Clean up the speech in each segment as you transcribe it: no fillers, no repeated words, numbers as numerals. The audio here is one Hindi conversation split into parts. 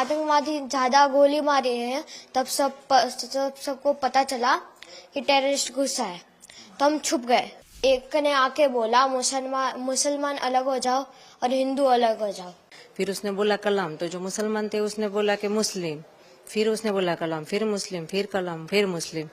आतंकवादी ज्यादा गोली मारे हैं तब सबको पता चला कि टेररिस्ट घुसा है, तो हम छुप गए। एक ने आके बोला मुसलमान अलग हो जाओ और हिंदू अलग हो जाओ। फिर उसने बोला कलाम, तो जो मुसलमान थे उसने बोला कि मुस्लिम, फिर उसने बोला कलाम, फिर मुस्लिम, फिर कलाम, फिर मुस्लिम।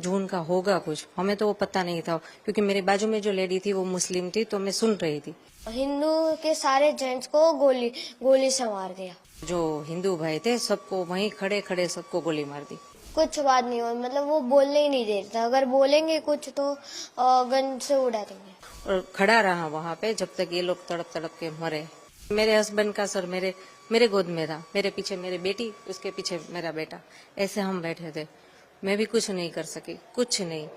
जो उनका होगा कुछ, हमें तो वो पता नहीं था, क्योंकि मेरे बाजू में जो लेडी थी वो मुस्लिम थी, तो मैं सुन रही थी। हिंदू के सारे जेंट्स को गोली से मार दिया। जो हिंदू भाई थे सबको वहीं खड़े खड़े सबको गोली मार दी। कुछ बात नहीं हुई, मतलब वो बोलने ही नहीं देता, अगर बोलेंगे कुछ तो गन से उड़ा देंगे। और खड़ा रहा वहाँ पे जब तक ये लोग तड़प तड़प के मरे। मेरे हस्बैंड का सर मेरे गोद में था, मेरे पीछे मेरी बेटी, उसके पीछे मेरा बेटा, ऐसे हम बैठे थे। मैं भी कुछ नहीं कर सकी, कुछ नहीं।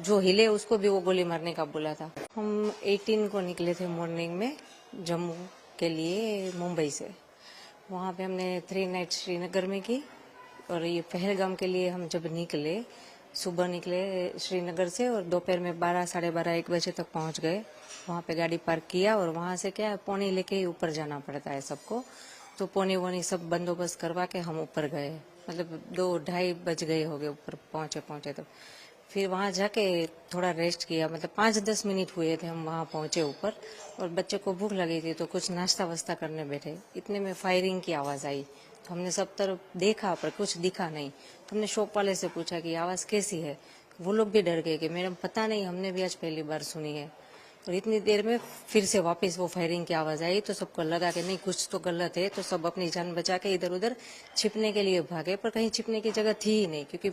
जो हिले उसको भी वो गोली मारने का बोला था। हम 18 को निकले थे मॉर्निंग में जम्मू के लिए मुंबई से। वहाँ पे हमने 3 नाइट श्रीनगर में की, और ये पहलगाम के लिए हम जब निकले, सुबह निकले श्रीनगर से और दोपहर में 12, साढ़े 12, 1 बजे तक पहुँच गए। वहाँ पे गाड़ी पार्क किया और वहाँ से क्या पौनी लेके ही ऊपर जाना पड़ता है सबको, तो पौनी वोनी सब बंदोबस्त करवा के हम ऊपर गए। मतलब 2-2:30 बज गए हो गए ऊपर पहुँचे तो फिर वहाँ जाके थोड़ा रेस्ट किया। मतलब 5-10 मिनट हुए थे हम वहाँ पहुँचे ऊपर, और बच्चे को भूख लगी थी तो कुछ नाश्ता वास्ता करने बैठे। इतने में फायरिंग की आवाज़ आई, तो हमने सब तरफ देखा पर कुछ दिखा नहीं। तो हमने शॉप वाले से पूछा कि आवाज़ कैसी है। वो लोग भी डर गए कि मैडम पता नहीं, हमने भी आज पहली बार सुनी है। और इतनी देर में फिर से वापस वो फायरिंग की आवाज़ आई, तो सबको लगा कि नहीं कुछ तो गलत है, तो सब अपनी जान बचा के इधर उधर छिपने के लिए भागे। पर कहीं छिपने की जगह थी ही नहीं, क्योंकि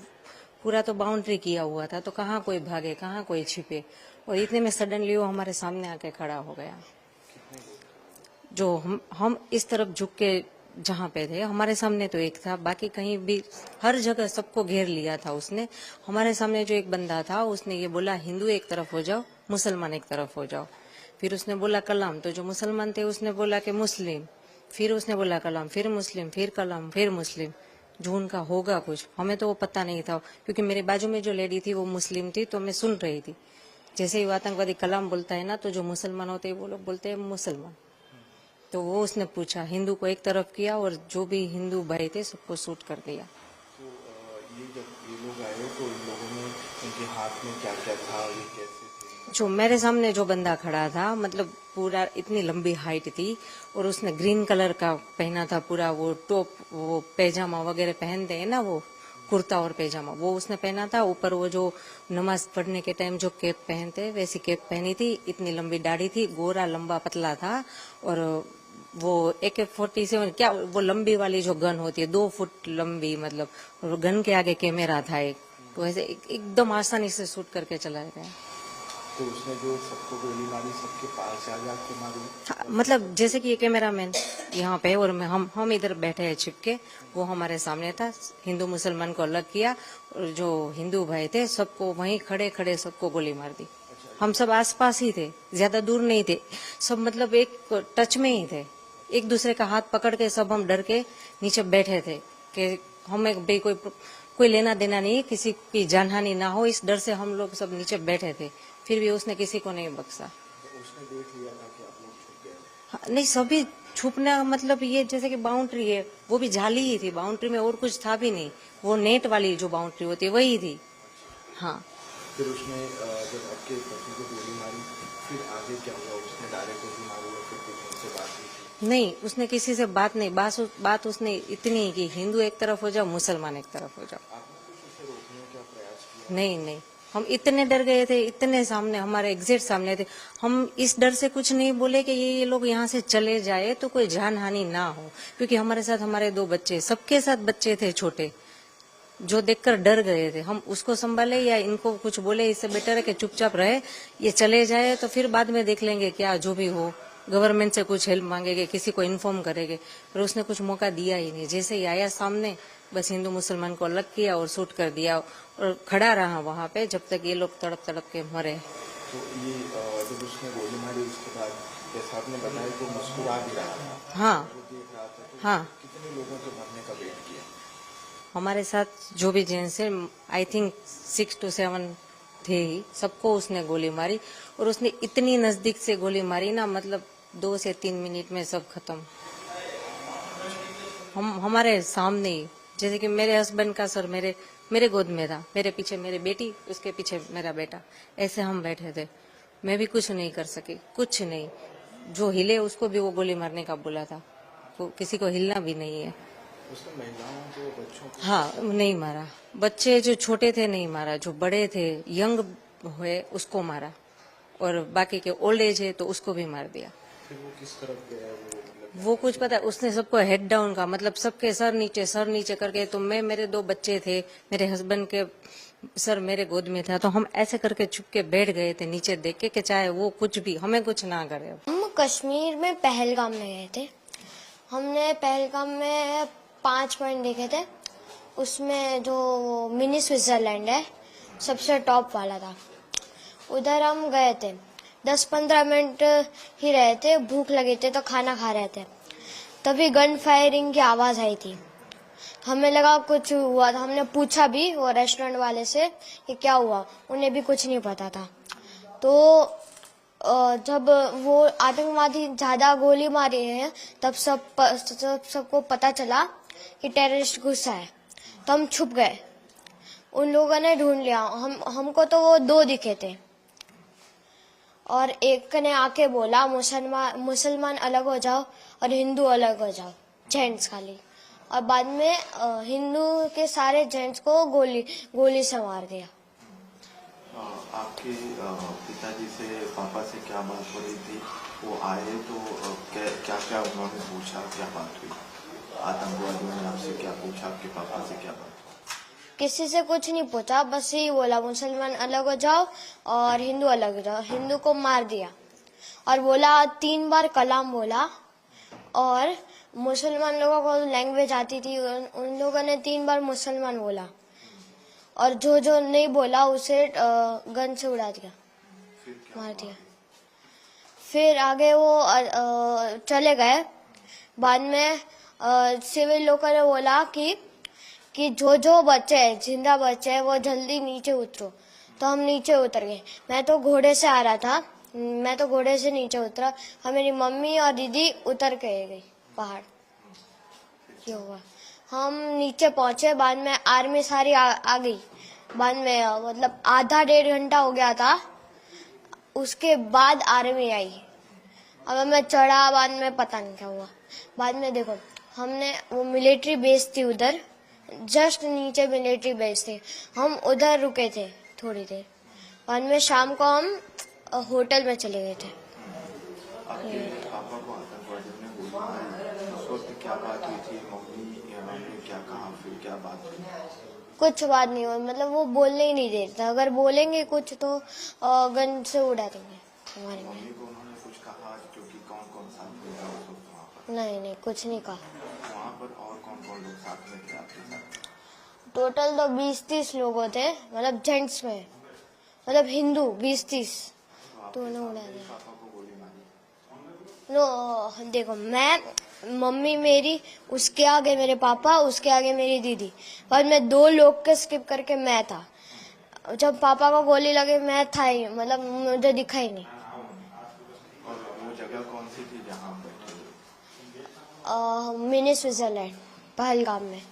पूरा तो बाउंड्री किया हुआ था, तो कहाँ कोई भागे, कहाँ कोई छिपे। और इतने में सडनली वो हमारे सामने आके खड़ा हो गया। जो हम इस तरफ झुक के जहाँ पे थे, हमारे सामने तो एक था, बाकी कहीं भी हर जगह सबको घेर लिया था उसने। हमारे सामने जो एक बंदा था उसने ये बोला हिंदू एक तरफ हो जाओ, मुसलमान एक तरफ हो जाओ। फिर उसने बोला कलाम, तो जो मुसलमान थे उसने बोला कि मुस्लिम, फिर उसने बोला कलाम, फिर मुस्लिम, फिर कलाम, फिर मुस्लिम। जो उनका होगा कुछ, हमें तो वो पता नहीं था, क्योंकि मेरे बाजू में जो लेडी थी वो मुस्लिम थी, तो मैं सुन रही थी। जैसे ही वो आतंकवादी कलाम बोलता है ना, तो जो मुसलमान होते हैं वो लोग बोलते हैं मुसलमान। तो वो उसने पूछा, हिंदू को एक तरफ किया और जो भी हिंदू भाई थे सबको शूट कर दिया। तो ये जब ये लोग आए तो इन लोगों ने उनके हाथ में क्या क्या था, ये कैसे थे? जो मेरे सामने जो बंदा खड़ा था, मतलब पूरा इतनी लंबी हाइट थी, और उसने ग्रीन कलर का पहना था पूरा, वो टॉप, वो पैजामा वगैरह पहनते हैं ना, वो कुर्ता और पैजामा, वो उसने पहना था। ऊपर वो जो नमाज पढ़ने के टाइम जो कैप पहनते हैं वैसी कैप पहनी थी। इतनी लंबी दाढ़ी थी, गोरा लंबा पतला था, और वो AK-47 क्या, वो लंबी वाली जो गन होती है 2 फुट लंबी, मतलब, और गन के आगे कैमरा था एक, तो ऐसे एकदम आसानी से शूट करके चला गया। तो उसने जो सबको गोली मारी सबके पास जाके मारी? हाँ, मतलब जैसे कि ये कैमरामैन यहाँ पे और हम इधर बैठे हैं छिपके, वो हमारे सामने था। हिंदू मुसलमान को अलग किया, और जो हिंदू भाई थे सबको वहीं खड़े खड़े सबको गोली मार दी। हम सब आसपास ही थे, ज्यादा दूर नहीं थे, सब मतलब एक टच में ही थे। एक दूसरे का हाथ पकड़ के सब हम डर के नीचे बैठे थे कि हमें भाई कोई लेना देना नहीं, किसी की जानहानि ना हो, इस डर से हम लोग सब नीचे बैठे थे। फिर भी उसने किसी को नहीं बख्शा। उसने देख लिया था कि आप लोग छुप गए? हाँ, नहीं, सभी छुपना मतलब ये जैसे कि बाउंड्री है, वो भी जाली ही थी, बाउंड्री में और कुछ था भी नहीं, वो नेट वाली जो बाउंड्री होती है वही थी। हाँ, फिर उसने जब आपके पति को गोली मारी फिर आगे क्या हुआ? उसने डायरेक्ट गोली मारी या फिर किसी से बात हुई थी? नहीं, उसने किसी से बात नहीं, बात उसने इतनी कि हिंदू एक तरफ हो जाओ, मुसलमान एक तरफ हो जाओ। आपने कुछ उसे रोकने का प्रयास किया? नहीं, हम इतने डर गए थे, इतने सामने, हमारे एग्जैक्ट सामने थे। हम इस डर से कुछ नहीं बोले कि ये लोग यहाँ से चले जाए तो कोई जान हानि ना हो, क्योंकि हमारे साथ हमारे 2 बच्चे, सबके साथ बच्चे थे छोटे, जो देखकर डर गए थे। हम उसको संभाले या इनको कुछ बोले, इससे बेटर है कि चुपचाप रहे, ये चले जाए तो फिर बाद में देख लेंगे क्या जो भी हो, गवर्नमेंट से कुछ हेल्प मांगेंगे, किसी को इन्फॉर्म करेंगे। पर उसने कुछ मौका दिया ही नहीं, जैसे ही आया सामने बस हिंदू मुसलमान को अलग किया और शूट कर दिया, और खड़ा रहा वहाँ पे जब तक ये लोग तड़प तड़प के मरे। तो ये जब उसने गोली मारी उसके बाद जैसा आपने बताया कि मुस्कुरा भी रहा था, हाँ, वो देख रहा था, तो हाँ, कितने लोगों के मरने का वेट किया? हमारे साथ जो भी जेंट्स है, आई थिंक 6 to 7 थे ही, सबको उसने गोली मारी, और उसने इतनी नजदीक से गोली मारी ना, मतलब 2 से 3 मिनट में सब खत्म। हम हमारे सामने ही, जैसे कि मेरे हस्बैंड का सर मेरे मेरे गोद में था, मेरे पीछे मेरी बेटी, उसके पीछे मेरा बेटा, ऐसे हम बैठे थे। मैं भी कुछ नहीं कर सकी, कुछ नहीं। जो हिले उसको भी वो गोली मारने का बोला था, वो किसी को हिलना भी नहीं है। उसने महिलाओं को, बच्चों को हाँ, नहीं मारा। बच्चे जो छोटे थे नहीं मारा, जो बड़े थे यंग हुए उसको मारा, और बाकी के ओल्ड एज है तो उसको भी मार दिया। फिर वो किस तरफ गया वो मतलब वो कुछ पता, उसने सबको हेड डाउन का मतलब सबके सर नीचे करके, तो मैं, मेरे 2 बच्चे थे, मेरे हस्बैंड के सर मेरे गोद में था, तो हम ऐसे करके चुप के बैठ गए थे नीचे देख के कि चाहे वो कुछ भी हमें कुछ ना करे। हम कश्मीर में पहलगाम में गए थे। हमने पहलगाम में 5 पॉइंट देखे थे। उसमें जो मिनी स्विट्जरलैंड है सबसे टॉप वाला था, उधर हम गए थे। 10-15 मिनट ही रहे थे, भूख लगी थी तो खाना खा रहे थे, तभी गन फायरिंग की आवाज आई थी। हमें लगा कुछ हुआ था, हमने पूछा भी वो रेस्टोरेंट वाले से कि क्या हुआ, उन्हें भी कुछ नहीं पता था। तो जब वो आतंकवादी ज्यादा गोली मारी है तब सबको पता चला कि टेररिस्ट घुसा है, तो हम छुप गए। उन लोगों ने ढूंढ लिया, हमको तो वो 2 दिखे थे, और एक ने आके बोला मुसलमान अलग हो जाओ और हिंदू अलग हो जाओ, जेंट्स खाली। और बाद में हिंदू के सारे जेंट्स को गोली से मार दिया। आपके पिताजी से, पापा से क्या बात हो रही थी? वो आए तो क्या क्या उन्होंने पूछा, क्या बात हुई? आतंकवादियों ने आपसे क्या पूछा, आपके पापा से क्या बात? किसी से कुछ नहीं पूछा, बस यही बोला मुसलमान अलग हो जाओ और हिंदू अलग हो जाओ। हिंदू को मार दिया और बोला 3 बार कलाम बोला, और मुसलमान लोगों को लैंग्वेज आती थी, उन लोगों ने 3 बार मुसलमान बोला, और जो नहीं बोला उसे गन से उड़ा दिया, मार दिया। फिर आगे वो चले गए। बाद में सिविल लोगों ने बोला कि जो बच्चे हैं, जिंदा बच्चे हैं, वो जल्दी नीचे उतरो। तो हम नीचे उतर गए। मैं तो घोड़े से आ रहा था, मैं तो घोड़े से नीचे उतरा, और मेरी मम्मी और दीदी उतर के गई पहाड़। ये हुआ, हम नीचे पहुंचे। बाद में आर्मी सारी आ गई। बाद में मतलब आधा 1.5 घंटा हो गया था, उसके बाद आर्मी आई। अब मैं चढ़ा, बाद में पता नहीं क्या हुआ। बाद में देखो, हमने वो मिलिट्री बेस थी उधर, जस्ट नीचे मिलिट्री बेस थी, हम उधर रुके थे थोड़ी देर। बाद में शाम को हम होटल में चले गए थे। आपके पापा को आतंकवादियों ने गोली मारी, उस वक्त क्या बात हुई थी? मम्मी ने क्या कहा, फिर क्या बात हुई? कुछ बात नहीं हुई, मतलब वो बोलने ही नहीं देते। अगर बोलेंगे कुछ तो गन से उड़ा देंगे हमारे में। मम्मी को उन्होंने कुछ कहा, क्योंकि कौन कौन साथ में था उस वक्त वहाँ पर? नहीं, कुछ नहीं कहा। वहाँ पर और कौन कौन लोग साथ में थे आपके साथ? टोटल तो 20-30 लोग थे, मतलब जेंट्स में, मतलब हिंदू 20-30, तो उन्हें उड़ा दिया। पापा को गोली मारी? नो देखो, मैं, मम्मी मेरी, उसके आगे मेरे पापा, उसके आगे मेरी दीदी, और मैं 2 लोग के स्किप करके मैं था। जब पापा को गोली लगी मैं था ही, मतलब मुझे दिखा ही नहीं। और वो जगह कौन सी थी जहाँ आप बैठे थे? मिनी स्विट्जरलैंड, पहलगाम में।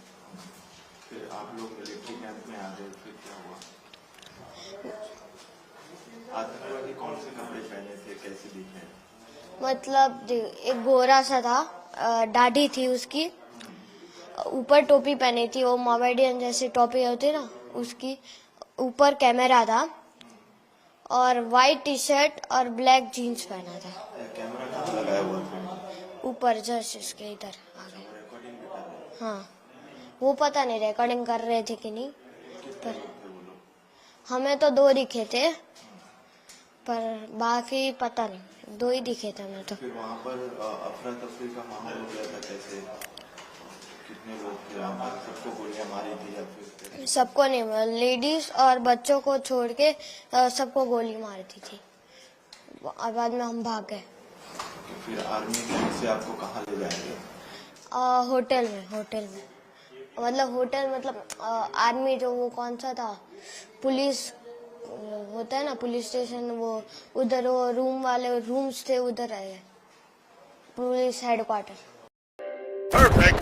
फिर आप लोग मिलिट्री कैंप में आ गए, फिर क्या हुआ? आतंकवादी कौन से कपड़े पहने थे, कैसे दिखे? मतलब एक गोरा सा था, दाढ़ी थी उसकी, ऊपर टोपी पहनी थी, वो मोमेडियन जैसी टोपी होती ना, उसकी ऊपर कैमरा था, और वाइट टी-शर्ट और ब्लैक जीन्स पहना था। कैमरा कहाँ लगाया हुआ था? ऊपर जस्ट इसके इधर आगे। रिकॉर्डिंग भी कर रहे थे? हाँ, वो पता नहीं रिकॉर्डिंग कर रहे थे कि नहीं, पर थे वो लोग? हमें तो 2 दिखे थे, पर बाकी पता नहीं, 2 ही दिखे थे हमें तो। फिर वहाँ पर अफरा तफरी का माहौल हो गया था, कैसे? कितने लोग थे वहाँ पर? सबको गोलियां मारी थी या फिर? सबको नहीं, लेडीज और बच्चों को छोड़ के सबको गोली मार दी थी, और बाद में हम भाग गए। फिर आर्मी कैंप से आपको कहाँ ले जाएंगे? होटल में मतलब होटल, मतलब आर्मी जो वो कौन सा था, पुलिस होता है ना, पुलिस स्टेशन, वो उधर वो रूम वाले रूम्स थे, उधर आए, पुलिस हेडक्वार्टर। Perfect.